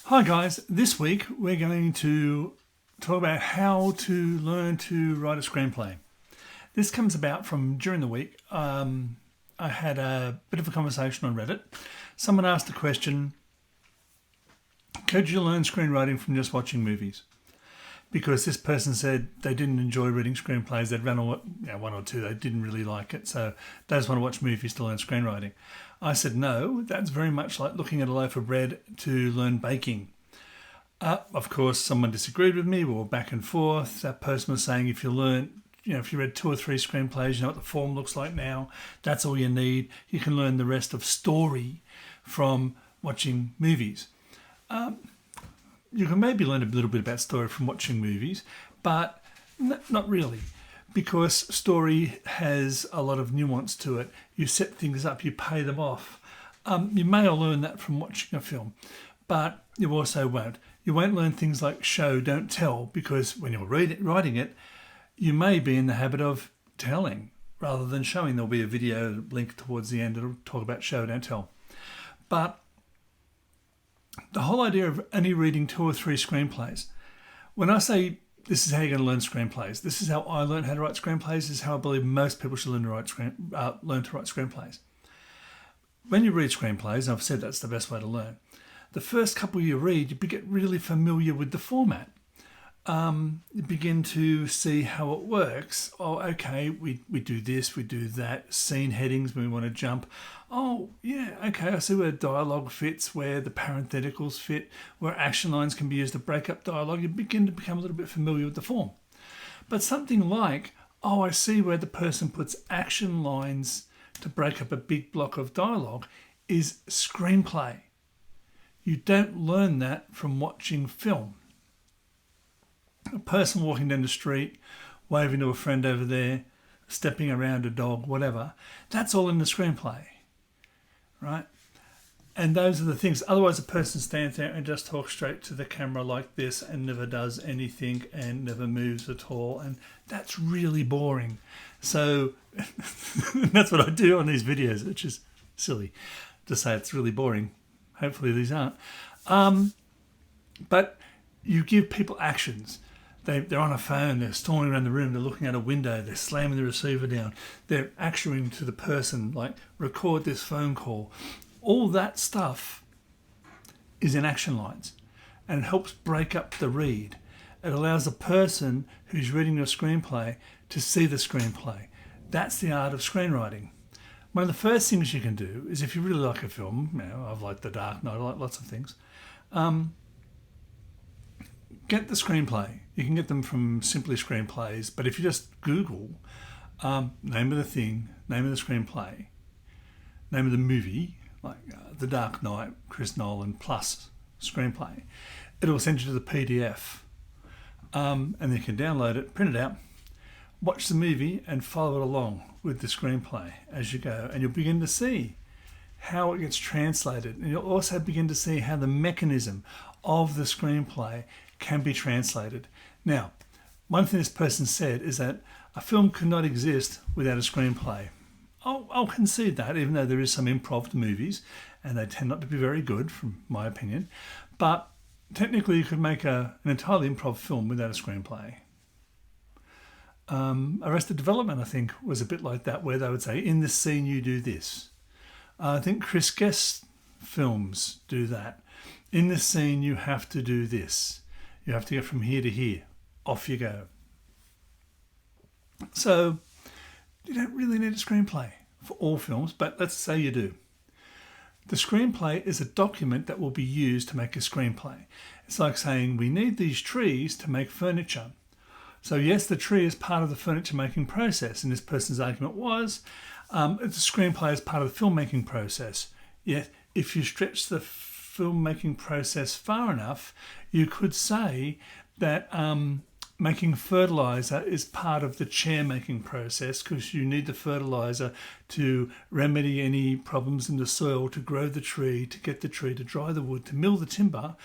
Hi guys, this week we're going to talk about how to learn to write a screenplay. This comes about from during the week. I had a bit of a conversation on Reddit. Someone asked the question, could you learn screenwriting from just watching movies? Because this person said they didn't enjoy reading screenplays. They'd run one or two, they didn't really like it, so they just want to watch movies to learn screenwriting. I said no, that's very much like looking at a loaf of bread to learn baking. Of course, someone disagreed with me. We were back and forth. That person was saying if you read 2 or 3 screenplays, you know what the form looks like now. That's all you need. You can learn the rest of story from watching movies. You can maybe learn a little bit about story from watching movies, but not really, because story has a lot of nuance to it. You set things up, you pay them off. You may all learn that from watching a film, but you also won't. You won't learn things like show, don't tell, because when you're writing it, you may be in the habit of telling rather than showing. There'll be a video link towards the end that'll talk about show, don't tell. But the whole idea of only reading 2 or 3 screenplays, when I say this is how you're going to learn screenplays, this is how I learned how to write screenplays, this is how I believe most people should learn to write screenplays. When you read screenplays, I've said that's the best way to learn. The first couple you read, you get really familiar with the format. You begin to see how it works. Oh, okay, we do this, we do that. Scene headings when we want to jump. Oh, yeah, okay, I see where dialogue fits, where the parentheticals fit, where action lines can be used to break up dialogue. You begin to become a little bit familiar with the form. But something like, oh, I see where the person puts action lines to break up a big block of dialogue is screenplay. You don't learn that from watching film. A person walking down the street, waving to a friend over there, stepping around a dog, whatever, that's all in the screenplay, right? And those are the things. Otherwise, a person stands there and just talks straight to the camera like this and never does anything and never moves at all. And that's really boring. So that's what I do on these videos, which is silly to say it's really boring. Hopefully these aren't. But you give people actions. They're on a phone, they're storming around the room, they're looking out a window, they're slamming the receiver down, they're actioning to the person, like record this phone call. All that stuff is in action lines and it helps break up the read. It allows the person who's reading your screenplay to see the screenplay. That's the art of screenwriting. One of the first things you can do is, if you really like a film, I've liked The Dark Knight, I like lots of things, get the screenplay. You can get them from Simply Screenplays, but if you just Google name of the thing, name of the screenplay, name of the movie, like The Dark Knight, Chris Nolan plus screenplay, it'll send you to the PDF, and then you can download it, print it out, watch the movie and follow it along with the screenplay as you go, and you'll begin to see how it gets translated, and you'll also begin to see how the mechanism of the screenplay can be translated. Now, one thing this person said is that a film could not exist without a screenplay. I'll concede that, even though there is some improv to movies, and they tend not to be very good, from my opinion. But technically, you could make an entirely improv film without a screenplay. Arrested Development, I think, was a bit like that, where they would say, in this scene you do this. I think Chris Guest's films do that. In this scene you have to do this. You have to get from here to here. Off you go. So you don't really need a screenplay for all films, but let's say you do. The screenplay is a document that will be used to make a screenplay. It's like saying we need these trees to make furniture. So yes, the tree is part of the furniture making process, and this person's argument was the screenplay is part of the filmmaking process. Yet, if you stretch the filmmaking process far enough, you could say that making fertilizer is part of the chair making process, because you need the fertilizer to remedy any problems in the soil, to grow the tree, to get the tree, to dry the wood, to mill the timber,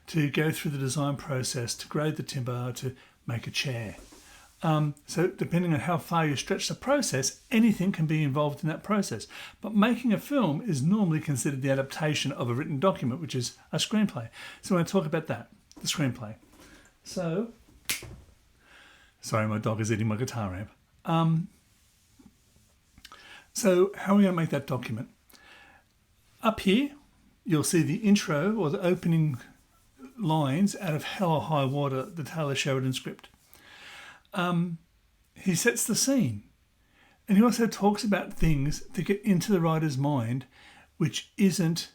to go through the design process, to grade the timber, to make a chair. So depending on how far you stretch the process, anything can be involved in that process. But making a film is normally considered the adaptation of a written document, which is a screenplay. So I want to talk about that, the screenplay. So, sorry, my dog is eating my guitar amp. So how are we going to make that document? Up here, you'll see the intro or the opening lines out of Hell or High Water, the Taylor Sheridan script. He sets the scene, and he also talks about things to get into the writer's mind, which isn't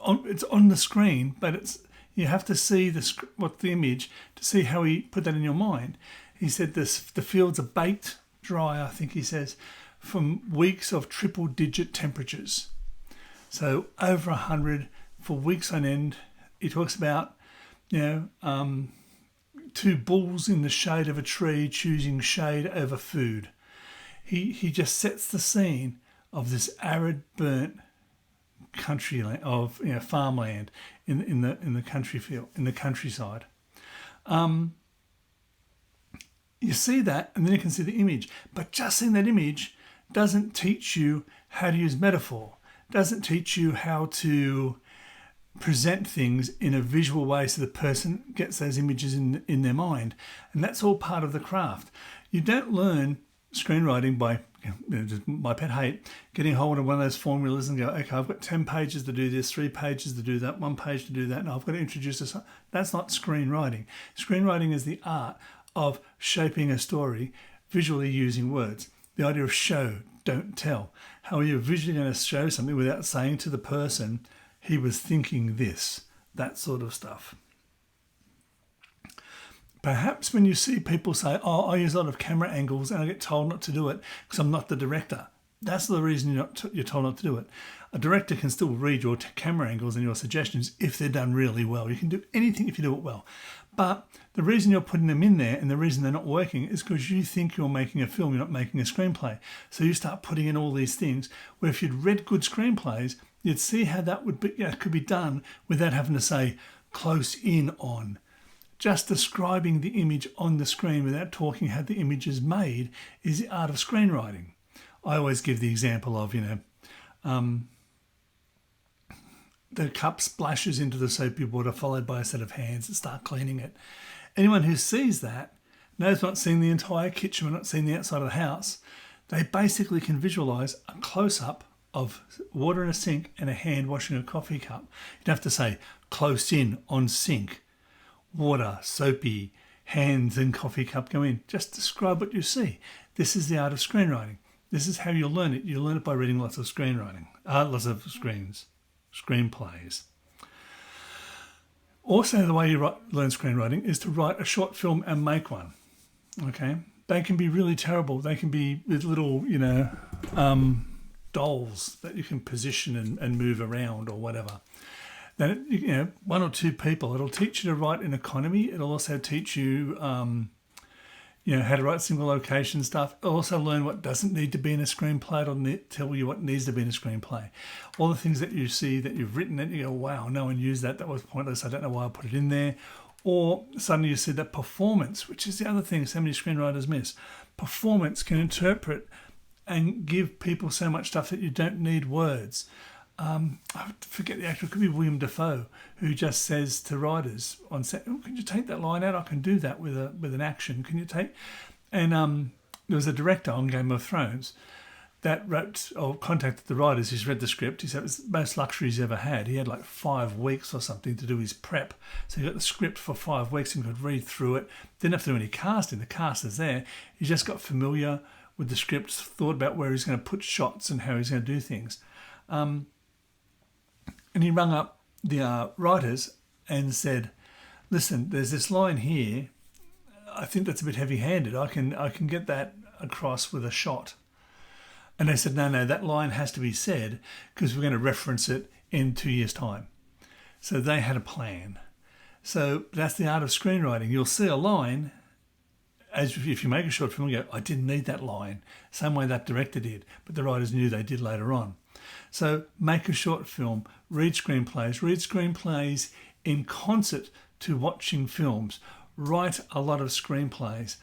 on. It's on the screen, but you have to see the image to see how he put that in your mind. He said the fields are baked dry, I think he says, from weeks of triple-digit temperatures. So over 100 for weeks on end. He talks about, two bulls in the shade of a tree choosing shade over food. He just sets the scene of this arid, burnt country of farmland in the country field, in the countryside. You see that, and then you can see the image. But just seeing that image doesn't teach you how to use metaphor. Doesn't teach you how to present things in a visual way so the person gets those images in their mind. And that's all part of the craft. You don't learn screenwriting by, just my pet hate, getting hold of one of those formulas and go, okay, I've got 10 pages to do this, 3 pages to do that, 1 page to do that, and I've got to introduce this. That's not screenwriting. Screenwriting is the art of shaping a story visually using words. The idea of show, don't tell. How are you visually going to show something without saying to the person, he was thinking this, that sort of stuff. Perhaps when you see people say, oh, I use a lot of camera angles and I get told not to do it because I'm not the director. That's the reason you're told not to do it. A director can still read your camera angles and your suggestions if they're done really well. You can do anything if you do it well. But the reason you're putting them in there and the reason they're not working is because you think you're making a film, you're not making a screenplay. So you start putting in all these things where if you'd read good screenplays, you'd see how that could be done without having to say close in on. Just describing the image on the screen without talking how the image is made is the art of screenwriting. I always give the example of, the cup splashes into the soapy water followed by a set of hands that start cleaning it. Anyone who sees that knows not seeing the entire kitchen, not seeing the outside of the house. They basically can visualise a close-up of water in a sink and a hand washing a coffee cup. You'd have to say close in on sink, water, soapy, hands and coffee cup go in. Just describe what you see. This is the art of screenwriting. This is how you'll learn it. You'll learn it by reading lots of screenwriting, lots of screenplays. Also, the way you learn screenwriting is to write a short film and make one. Okay, they can be really terrible. They can be with little, dolls that you can position and move around or whatever. Then, 1 or 2 people. It'll teach you to write in economy. It'll also teach you, how to write single location stuff. It'll also learn what doesn't need to be in a screenplay. It'll tell you what needs to be in a screenplay. All the things that you see that you've written and you go, wow, no one used that. That was pointless. I don't know why I put it in there. Or suddenly you see that performance, which is the other thing so many screenwriters miss. Performance can interpret and give people so much stuff that you don't need words. I forget the actor, it could be William Dafoe, who just says to writers on set, oh, can you take that line out? I can do that with an action. Can you take? And there was a director on Game of Thrones that wrote or contacted the writers. He's read the script. He said it was the most luxury he's ever had. He had like 5 weeks or something to do his prep. So he got the script for 5 weeks and could read through it. Didn't have to do any casting. The cast is there. He just got familiar with the scripts, thought about where he's going to put shots and how he's going to do things. And he rang up the writers and said, listen, there's this line here. I think that's a bit heavy-handed. I can get that across with a shot. And they said, no, that line has to be said because we're going to reference it in 2 years' time. So they had a plan. So that's the art of screenwriting. You'll see a line, as if you make a short film, you go, I didn't need that line. Same way that director did, but the writers knew they did later on. So make a short film, read screenplays in concert to watching films. write a lot of screenplays,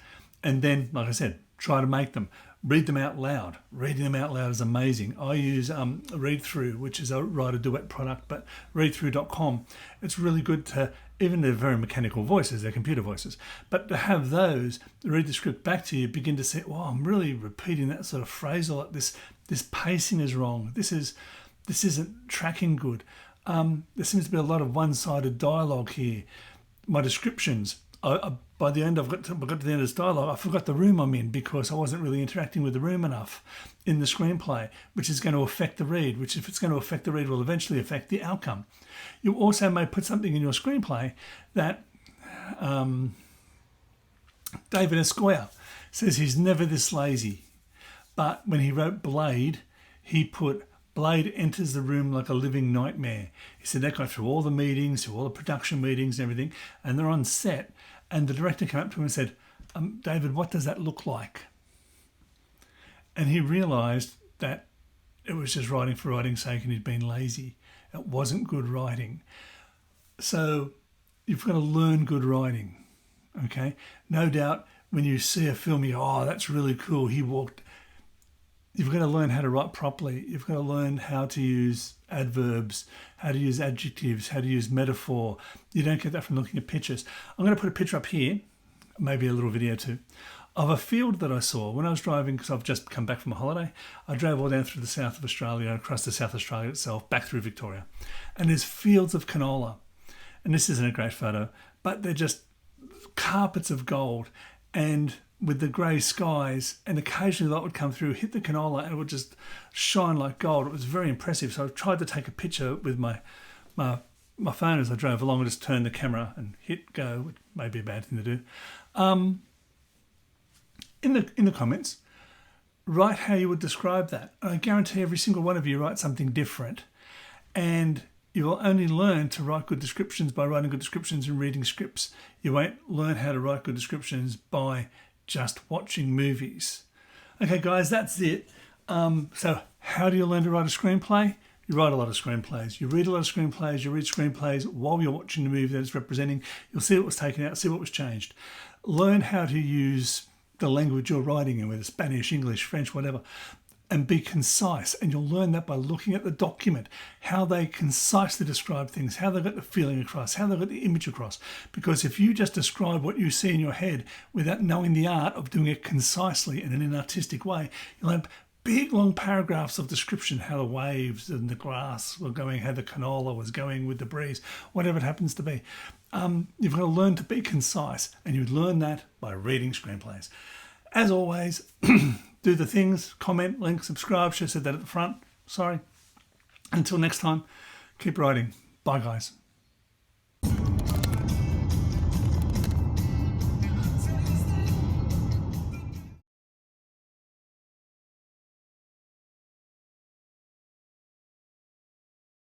and then, like I said, try to make them. Read them out loud. Reading them out loud is amazing. I use Readthrough, which is a writerduet product, but readthrough.com. It's really good to, even they're very mechanical voices, they're computer voices, but to have those, read the script back to you, begin to say, wow, I'm really repeating that sort of phrasal, like this pacing is wrong. This isn't tracking good. There seems to be a lot of one-sided dialogue here. My descriptions, by the end, I got to the end of this dialogue, I forgot the room I'm in because I wasn't really interacting with the room enough in the screenplay, which is going to affect the read, which if it's going to affect the read will eventually affect the outcome. You also may put something in your screenplay that David Esquire says he's never this lazy, but when he wrote Blade, he put Blade enters the room like a living nightmare. He said that guy through all the meetings, through all the production meetings and everything, and they're on set, and the director came up to him and said, David, what does that look like? And he realised that it was just writing for writing's sake and he'd been lazy. It wasn't good writing. So you've got to learn good writing, okay? No doubt when you see a film, you go, oh, that's really cool. You've got to learn how to write properly. You've got to learn how to use adverbs, how to use adjectives, how to use metaphor. You don't get that from looking at pictures. I'm going to put a picture up here, maybe a little video too, of a field that I saw when I was driving, because I've just come back from a holiday. I drove all down through the south of Australia, across to South Australia itself, back through Victoria. And there's fields of canola. And this isn't a great photo, but they're just carpets of gold. And with the grey skies, and occasionally light would come through, hit the canola, and it would just shine like gold. It was very impressive. So I tried to take a picture with my phone as I drove along. I just turned the camera and hit go, which may be a bad thing to do. In the comments, write how you would describe that. And I guarantee every single one of you write something different. And you will only learn to write good descriptions by writing good descriptions and reading scripts. You won't learn how to write good descriptions by just watching movies. Okay, guys, that's it. So how do you learn to write a screenplay? You write a lot of screenplays. You read a lot of screenplays. You read screenplays while you're watching the movie that it's representing. You'll see what was taken out, see what was changed. Learn how to use the language you're writing in, whether Spanish, English, French, whatever, and be concise. And you'll learn that by looking at the document, how they concisely describe things, how they got the feeling across, how they got the image across. Because if you just describe what you see in your head without knowing the art of doing it concisely and in an artistic way, you'll have big long paragraphs of description, how the waves and the grass were going, how the canola was going with the breeze, whatever it happens to be. You've got to learn to be concise, and you learn that by reading screenplays. As always, do the things, comment, link, subscribe. Should have said that at the front. Sorry. Until next time, keep writing. Bye, guys.